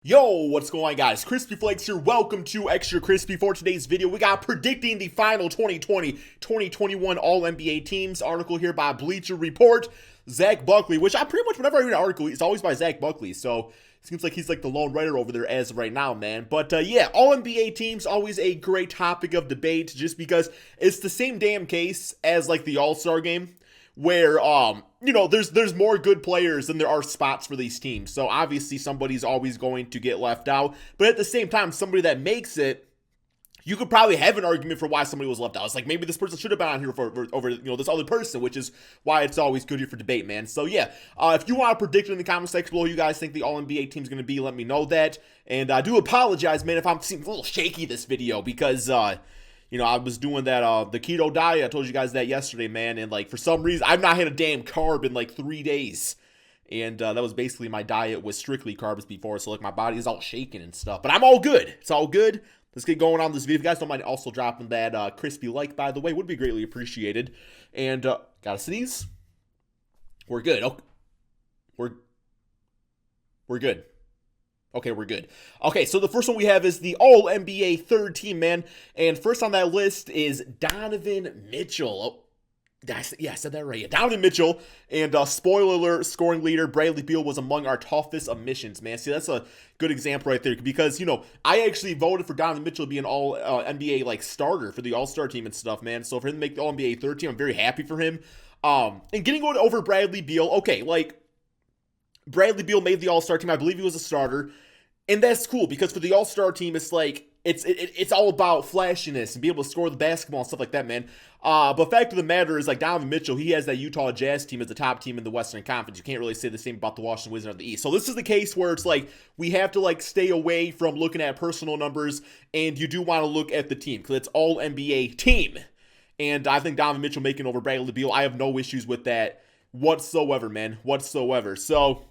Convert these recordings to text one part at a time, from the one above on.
Yo, what's going on, guys? Crispy Flakes here. Welcome to Extra Crispy. For today's video, we got predicting the final 2020-2021 All-NBA teams. Article here by Bleacher Report. Zach Buckley, which I pretty much, whenever I read an article, it's always by Zach Buckley. So, it seems like he's like the lone writer over there as of right now, man. But yeah, All-NBA teams, always a great topic of debate just because it's the same damn case as like the All-Star game, where there's more good players than there are spots for these teams. So obviously somebody's always going to get left out, but at the same time, somebody that makes it, you could probably have an argument for why somebody was left out. It's like maybe this person should have been on here for over this other person, which is why it's always good here for debate, man. So yeah, if you want to predict in the comment section below, you guys think the All-NBA team's going to be, let me know that. And I do apologize, man, if I'm seeming a little shaky this video because I was doing that, the keto diet. I told you guys that yesterday, man. And, like, for some reason, I've not had a damn carb in, like, 3 days. And that was basically my diet was strictly carbs before. So, like, my body is all shaking and stuff. But I'm all good. It's all good. Let's get going on this video. If you guys don't mind also dropping that crispy like, by the way, would be greatly appreciated. And, gotta sneeze. We're good. Okay. We're good. Okay, we're good. Okay, so the first one we have is the All-NBA third team, man. And first on that list is Donovan Mitchell. Oh, I said that right. Yeah, Donovan Mitchell. And spoiler alert, scoring leader Bradley Beal was among our toughest omissions, man. See, that's a good example right there. Because, I actually voted for Donovan Mitchell to be an All-NBA, like, starter for the All-Star team and stuff, man. So for him to make the All-NBA third team, I'm very happy for him. And getting over Bradley Beal, okay, like, Bradley Beal made the All-Star team. I believe he was a starter. And that's cool because for the All-Star team, it's like, it's all about flashiness and be able to score the basketball and stuff like that, man. But fact of the matter is, like, Donovan Mitchell, he has that Utah Jazz team as the top team in the Western Conference. You can't really say the same about the Washington Wizards of the East. So this is the case where it's like, we have to, like, stay away from looking at personal numbers, and you do want to look at the team because it's All-NBA team. And I think Donovan Mitchell making over Bradley Beal, I have no issues with that whatsoever, man. Whatsoever. So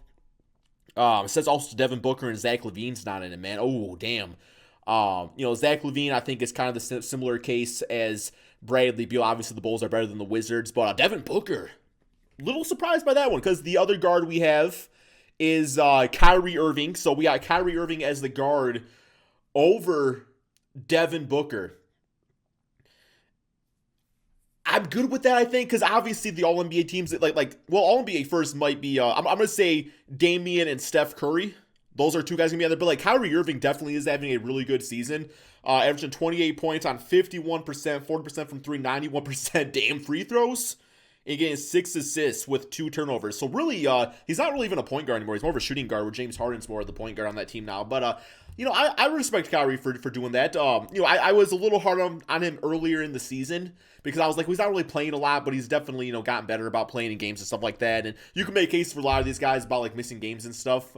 it says also Devin Booker and Zach LaVine's not in it, man. Oh, damn. Zach LaVine, I think, is kind of the similar case as Bradley Beal. Obviously, the Bulls are better than the Wizards, but Devin Booker, little surprised by that one because the other guard we have is Kyrie Irving. So we got Kyrie Irving as the guard over Devin Booker. I'm good with that, I think, because obviously the All-NBA teams, All-NBA first might be, I'm going to say Damian and Steph Curry. Those are two guys going to be on there. But, like, Kyrie Irving definitely is having a really good season. Averaging 28 points on 51%, 40% from three, 91% damn free throws. And getting 6 assists with 2 turnovers. So, really, he's not really even a point guard anymore. He's more of a shooting guard where James Harden's more of the point guard on that team now. But, I respect Kyrie for doing that. I was a little hard on him earlier in the season because I was like, well, he's not really playing a lot, but he's definitely, gotten better about playing in games and stuff like that. And you can make a case for a lot of these guys about, like, missing games and stuff.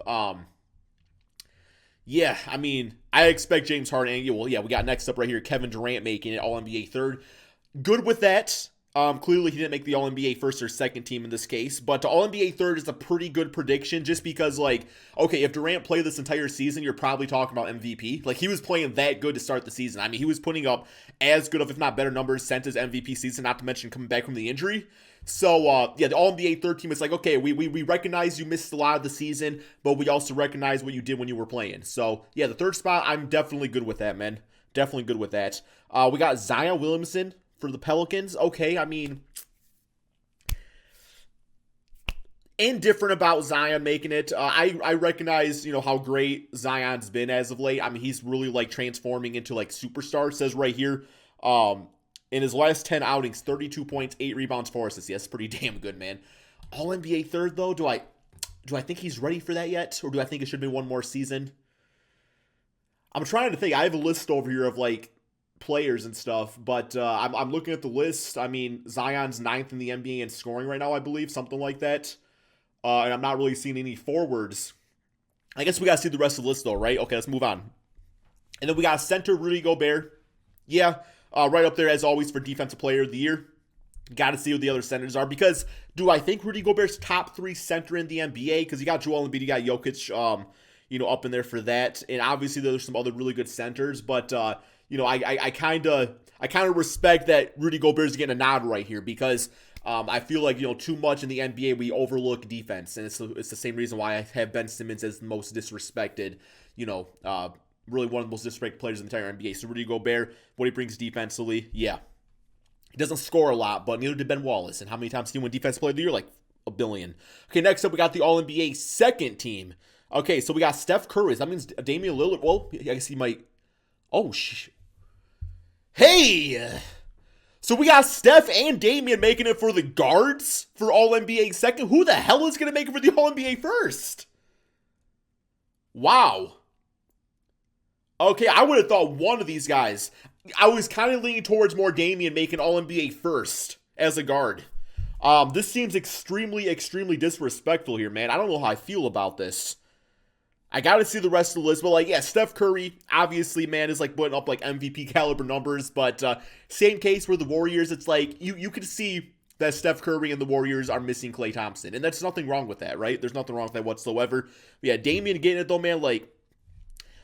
Yeah, I mean, I expect James Harden. We got next up right here, Kevin Durant making it All-NBA third. Good with that. Clearly, he didn't make the All-NBA first or second team in this case, but the All-NBA third is a pretty good prediction just because, like, okay, if Durant played this entire season, you're probably talking about MVP. Like, he was playing that good to start the season. I mean, he was putting up as good of, if not better numbers since his MVP season, not to mention coming back from the injury. So, the All-NBA third team is like, okay, we recognize you missed a lot of the season, but we also recognize what you did when you were playing. So, yeah, the third spot, I'm definitely good with that, man. Definitely good with that. We got Zion Williamson for the Pelicans. Okay, I mean, indifferent about Zion making it. I recognize, how great Zion's been as of late. I mean, he's really, like, transforming into, like, superstar. It says right here, in his last 10 outings, 32 points, 8 rebounds, 4 assists. Yeah, that's pretty damn good, man. All-NBA third, though, do I think he's ready for that yet? Or do I think it should be one more season? I'm trying to think. I have a list over here of, like, players and stuff, but I'm looking at the list. I mean, Zion's 9th in the NBA in scoring right now, I believe, something like that. And I'm not really seeing any forwards. I guess we got to see the rest of the list, though, right? Okay, let's move on. And then we got center Rudy Gobert. Yeah, right up there, as always, for Defensive Player of the Year. Got to see what the other centers are, because do I think Rudy Gobert's top 3 center in the NBA? Because you got Joel Embiid, you got Jokic, up in there for that. And obviously, there's some other really good centers, but I kind of respect that Rudy Gobert is getting a nod right here because I feel like, too much in the NBA we overlook defense, and it's the same reason why I have Ben Simmons as the most disrespected, really one of the most disrespected players in the entire NBA. So Rudy Gobert, what he brings defensively, yeah. He doesn't score a lot, but neither did Ben Wallace. And how many times did he win Defensive Player of the Year? Like a billion. Okay, next up we got the All-NBA second team. Okay, so we got Steph Curry. That means Damian Lillard. Well, I guess he might. Oh, hey! So we got Steph and Damian making it for the guards for All-NBA second. Who the hell is going to make it for the All-NBA first? Wow. Okay, I would have thought one of these guys. I was kind of leaning towards more Damian making All-NBA first as a guard. This seems extremely, extremely disrespectful here, man. I don't know how I feel about this. I got to see the rest of the list. But, like, yeah, Steph Curry, obviously, man, is, like, putting up, like, MVP caliber numbers. But same case for the Warriors. It's like, you can see that Steph Curry and the Warriors are missing Klay Thompson. And that's nothing wrong with that, right? There's nothing wrong with that whatsoever. But yeah, Damian getting it, though, man, like,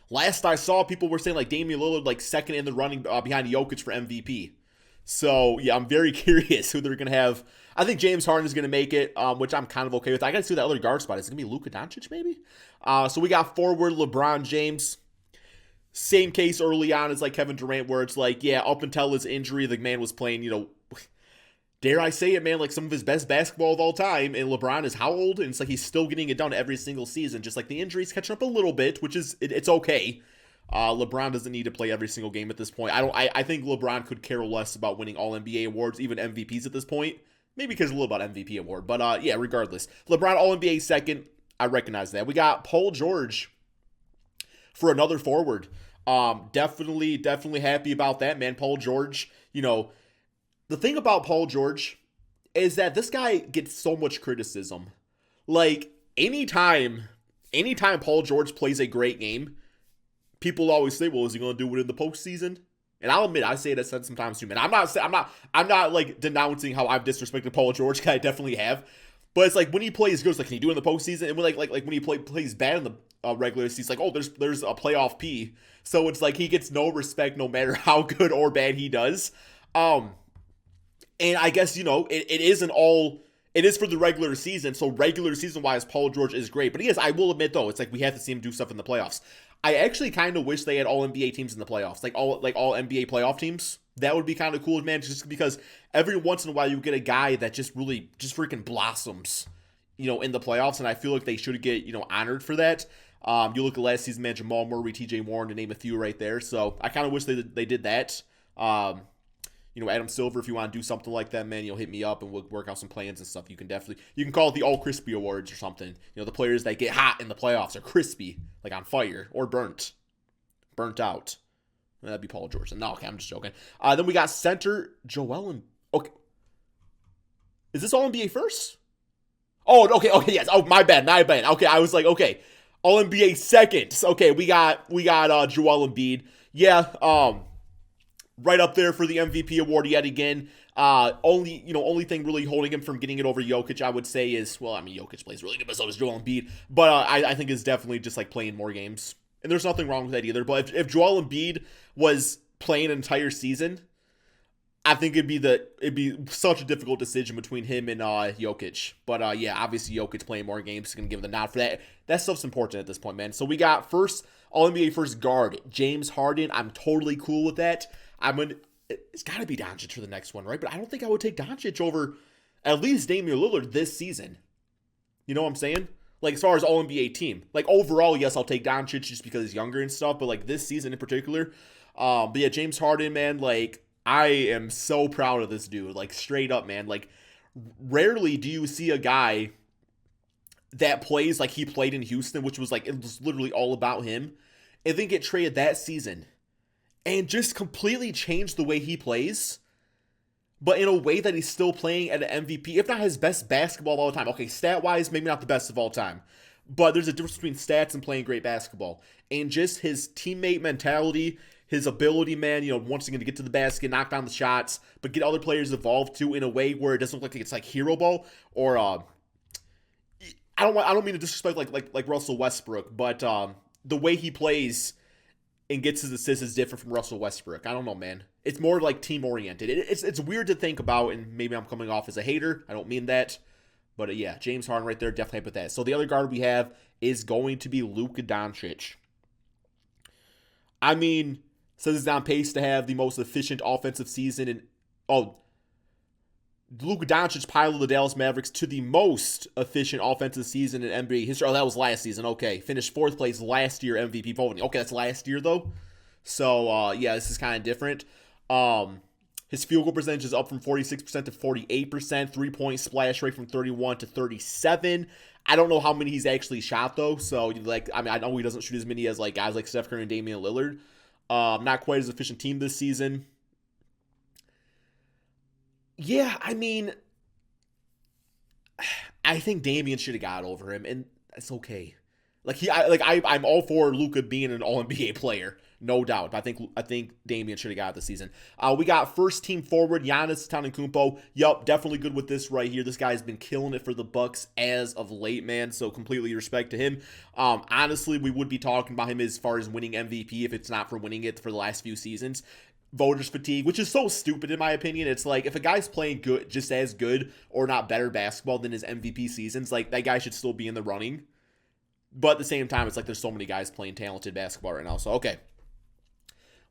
last I saw, people were saying, like, Damian Lillard, like, second in the running behind Jokic for MVP. So, yeah, I'm very curious who they're going to have. I think James Harden is going to make it, which I'm kind of okay with. I got to see that other guard spot. Is it going to be Luka Doncic, maybe? So we got forward LeBron James. Same case early on as, like, Kevin Durant, where it's like, yeah, up until his injury, the man was playing, dare I say it, man, like some of his best basketball of all time. And LeBron is how old? And it's like he's still getting it done every single season. Just like the injuries catching up a little bit, which is, it's okay. LeBron doesn't need to play every single game at this point. I think LeBron could care less about winning all NBA awards, even MVPs at this point. Maybe because a little about MVP award. But yeah, regardless. LeBron all NBA second. I recognize that. We got Paul George for another forward. Definitely happy about that, man. Paul George, the thing about Paul George is that this guy gets so much criticism. Like, anytime Paul George plays a great game, people always say, well, is he going to do it in the postseason? And I'll admit, I say that sometimes too, man. I'm not like denouncing how I've disrespected Paul George. I definitely have. But it's like when he plays good, it's like, can he do it in the postseason? And when like when he plays bad in the regular season, it's like, oh, there's a playoff P. So it's like he gets no respect no matter how good or bad he does. And I guess, it is for the regular season. So regular season wise, Paul George is great. But I will admit though, it's like we have to see him do stuff in the playoffs. I actually kind of wish they had all NBA teams in the playoffs, like all NBA playoff teams. That would be kind of cool, man. Just because every once in a while you get a guy that just freaking blossoms, in the playoffs, and I feel like they should get honored for that. You look at last season, man, Jamal Murray, T.J. Warren, to name a few right there. So I kind of wish they did that. Adam Silver, if you want to do something like that, man, hit me up and we'll work out some plans and stuff. You can call it the All Crispy Awards or something. The players that get hot in the playoffs are crispy, like on fire, or burnt out. That'd be Paul George. No, okay, I'm just joking. Then we got center Joel and okay. Is this All NBA first? Oh, okay, yes. Oh, my bad. Okay, I was like, okay, All NBA second. Okay, we got Joel Embiid. Yeah, right up there for the MVP award yet again. Only thing really holding him from getting it over Jokic, I would say, is, well, I mean, Jokic plays really good, but so does Joel Embiid. But I think is definitely just like playing more games. And there's nothing wrong with that either. But if Joel Embiid was playing an entire season, I think it'd be such a difficult decision between him and Jokic. But yeah, obviously Jokic playing more games is going to give him the nod for that. That stuff's important at this point, man. So we got All-NBA first guard, James Harden. I'm totally cool with that. It's got to be Doncic for the next one, right? But I don't think I would take Doncic over at least Damian Lillard this season. You know what I'm saying? Like, as far as All-NBA team. Like, overall, yes, I'll take Doncic just because he's younger and stuff. But, like, this season in particular. But, yeah, James Harden, man, like, I am so proud of this dude. Like, straight up, man. Like, rarely do you see a guy that plays like he played in Houston, which was, like, it was literally all about him, and then get traded that season and just completely change the way he plays, but in a way that he's still playing at an MVP, if not his best basketball of all time. Okay, stat-wise, maybe not the best of all time, but there's a difference between stats and playing great basketball. And just his teammate mentality, his ability, man, once again to get to the basket, knock down the shots, but get other players involved too in a way where it doesn't look like it's like hero ball or I don't mean to disrespect like Russell Westbrook, but the way he plays and gets his assists is different from Russell Westbrook. I don't know, man. It's more like team-oriented. It's weird to think about, and maybe I'm coming off as a hater. I don't mean that. But yeah, James Harden right there, definitely with that. So the other guard we have is going to be Luka Doncic. I mean, says he's on pace to have the most efficient offensive season in. Oh, Luka Doncic piloted the Dallas Mavericks to the most efficient offensive season in NBA history. Oh, that was last season. Okay. Finished fourth place last year MVP voting. Okay, that's last year, though. So, yeah, this is kind of different. His field goal percentage is up from 46% to 48%. Three-point splash rate from 31 to 37. I don't know how many he's actually shot, though. So, I know he doesn't shoot as many as, guys like Steph Curry and Damian Lillard. Not quite as efficient team this season. Yeah, I mean, I think Damian should have got over him, and that's okay. I'm all for Luka being an All NBA player, no doubt. But I think Damian should have got it this season. We got first team forward Giannis Antetokounmpo. Yup, definitely good with this right here. This guy's been killing it for the Bucks as of late, man. So completely respect to him. Honestly, we would be talking about him as far as winning MVP if it's not for winning it for the last few seasons. Voters fatigue, which is so stupid in my opinion. It's like if a guy's playing good, just as good or not better basketball than his MVP seasons, like that guy should still be in the running. But at the same time, it's like there's so many guys playing talented basketball right now. So, okay.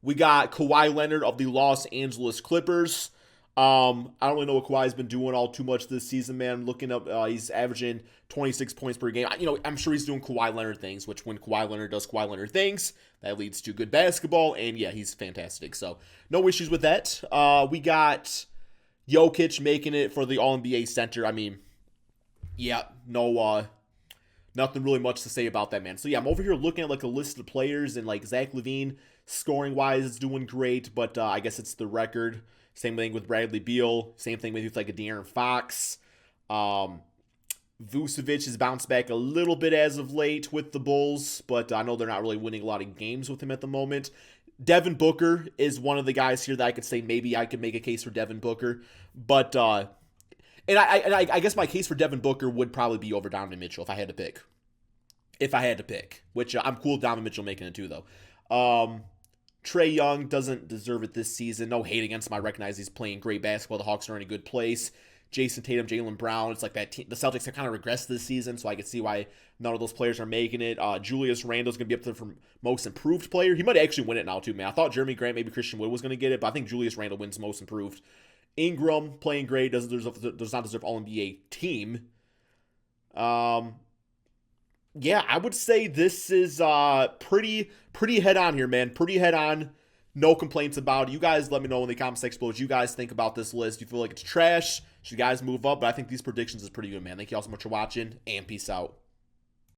We got Kawhi Leonard of the Los Angeles Clippers. I don't really know what Kawhi's been doing all too much this season, man. Looking up, he's averaging 26 points per game. I'm sure he's doing Kawhi Leonard things, which when Kawhi Leonard does Kawhi Leonard things, that leads to good basketball. And yeah, he's fantastic. So no issues with that. We got Jokic making it for the All-NBA center. I mean, yeah, nothing really much to say about that, man. So yeah, I'm over here looking at a list of players, and Zach LaVine, scoring wise, is doing great, but I guess it's the record. Same thing with Bradley Beal. Same thing with a De'Aaron Fox. Vucevic has bounced back a little bit as of late with the Bulls, but I know they're not really winning a lot of games with him at the moment. Devin Booker is one of the guys here that I could say maybe I could make a case for Devin Booker, but I guess my case for Devin Booker would probably be over Donovan Mitchell if I had to pick. Which I'm cool with Donovan Mitchell making it too, though. Trae Young doesn't deserve it this season. No hate against him. I recognize he's playing great basketball. The Hawks are in a good place. Jason Tatum, Jaylen Brown. It's like that team. The Celtics have kind of regressed this season, so I can see why none of those players are making it. Julius Randle's going to be up there for most improved player. He might actually win it now, too, man. I thought Jeremy Grant, maybe Christian Wood was going to get it, but I think Julius Randle wins most improved. Ingram playing great. Does not deserve All-NBA team. Yeah, I would say this is pretty head on here, man. Pretty head on. No complaints about it. You guys let me know in the comment section below what you guys think about this list. Do you feel like it's trash? Should you guys move up? But I think these predictions is pretty good, man. Thank you all so much for watching, and peace out.